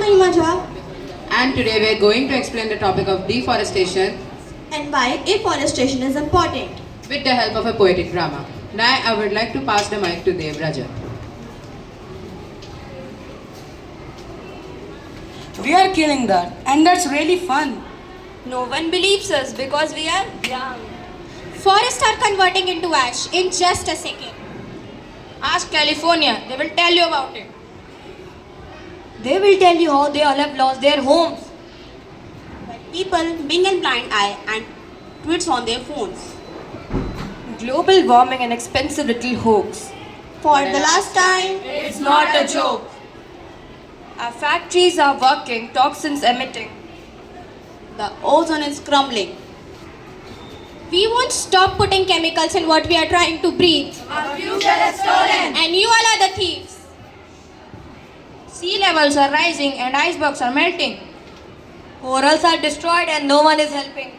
nahi maja. And today we are going to explain the topic of deforestation And why afforestation is important. with the help of a poetic drama. Now I would like to pass the mic to Dev Raja. We are killing that, and that's really fun. No one believes us because we are young. Forests are converting into ash in just a second. Ask California, they will tell you about it. They will tell you how they all have lost their homes. People being a blind eye and tweets on their phones. Global warming and expensive little hoax. For the last time, It's not a joke. Our factories are working, toxins emitting. The ozone is crumbling. We won't stop putting chemicals in what we are trying to breathe. Our future is stolen. And you all are the thieves. Sea levels are rising and icebergs are melting. Corals are destroyed and no one is helping.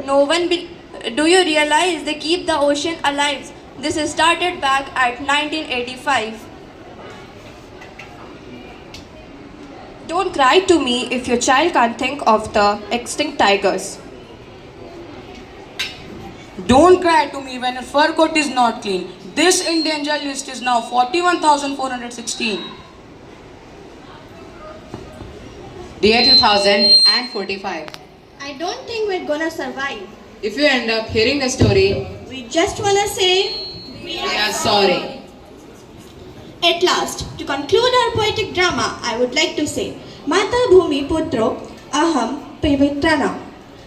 Do you realize they keep the ocean alive? This is started back at 1985. Don't cry to me if your child can't think of the extinct tigers. Don't cry to me when a fur coat is not clean. This endangered list is now 41,416. Dear 2045. I don't think we're gonna survive. If you end up hearing the story, We just wanna say, we are sorry. at last, to conclude our poetic drama, I would like to say, Mata Bhumi Putro Aham Pavitrana.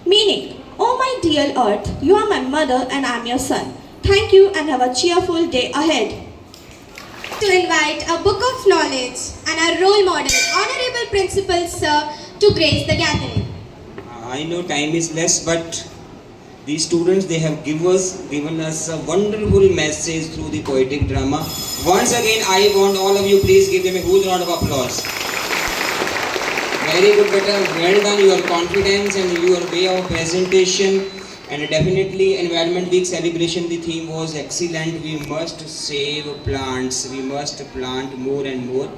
Meaning, oh my dear earth, you are my mother and I am your son. Thank you and have a cheerful day ahead. To invite a book of knowledge and our role model, Honorable Principal Sir, to grace the gathering. I know time is less, but these students, they have given us a wonderful message through the poetic drama. Once again, I want all of you, please give them a huge round of applause. Very good, better, well done, your confidence and your way of presentation. And definitely Environment Week celebration, the theme was excellent. We must save plants, we must plant more and more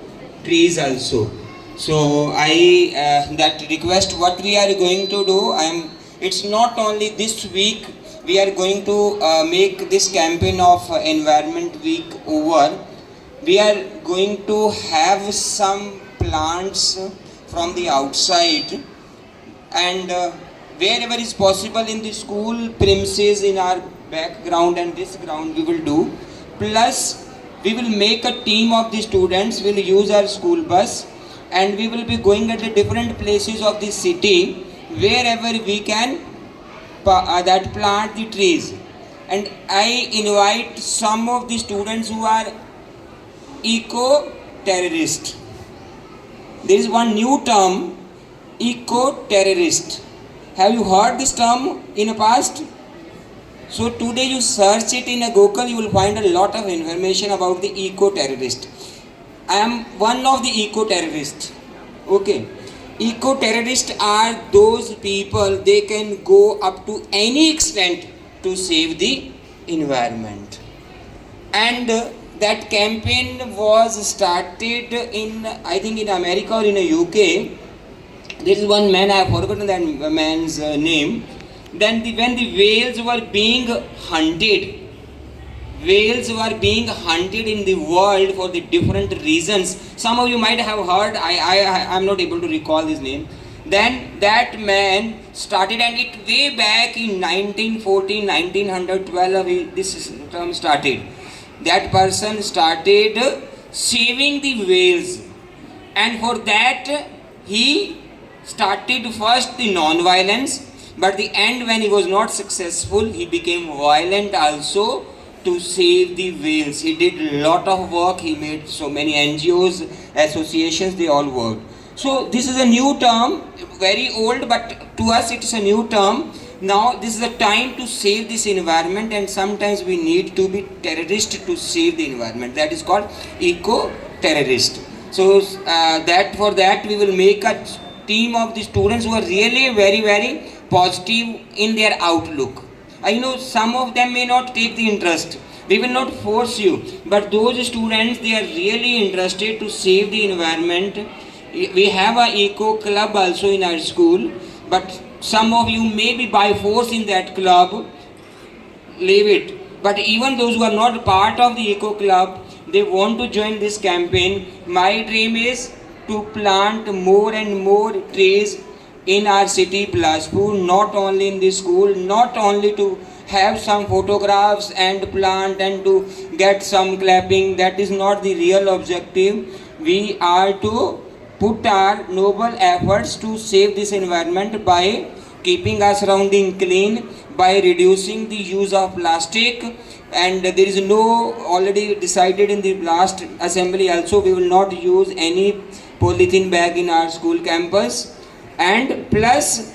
trees also. So that request, what we are going to do, it's not only this week, we are going to make this campaign of Environment Week over. We are going to have some plants from the outside, and wherever is possible in the school premises, in our background and this ground we will do. Plus, we will make a team of the students, we will use our school bus, and we will be going at the different places of the city wherever we can that plant the trees. And I invite some of the students who are eco-terrorist. There is one new term, eco-terrorist. Have you heard this term in the past? So today you search it in a Google, you will find a lot of information about the eco-terrorist. I am one of the eco-terrorists. Okay. Eco-terrorists are those people, they can go up to any extent to save the environment. And that campaign was started in, I think in America or in the UK. There is one man, I have forgotten that man's name. Then when the whales were being hunted, whales were being hunted in the world for the different reasons. Some of you might have heard, I am not able to recall his name. Then that man started, and it way back in 1914, 1912, this term started. That person started saving the whales, and for that he started first the non-violence, but the end, when he was not successful, he became violent also to save the whales. He did a lot of work, he made so many NGOs, associations, they all worked. So this is a new term, very old, but to us it is a new term. Now this is the time to save this environment, and sometimes we need to be terrorist to save the environment. That is called eco-terrorist. So for that we will make a team of the students who are really very positive in their outlook. I know some of them may not take the interest, We will not force you, but those students, they are really interested to save the environment. We have a eco club also in our school, but some of you may be by force in that club, leave it. But even those who are not part of the eco club, they want to join this campaign. My dream is to plant more and more trees in our city Bilaspur, not only in the school, not only to have some photographs and plant and to get some clapping. That is not the real objective. We are to put our noble efforts to save this environment by keeping our surrounding clean, by reducing the use of plastic. And there is no, already decided in the last assembly also, we will not use any polythene bag in our school campus. And plus,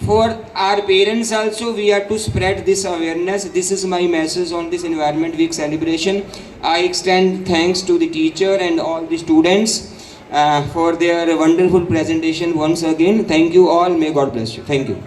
for our parents also, we are to spread this awareness. This is my message on this Environment Week celebration. I extend thanks to the teacher and all the students for their wonderful presentation once again. Thank you all. May God bless you. Thank you.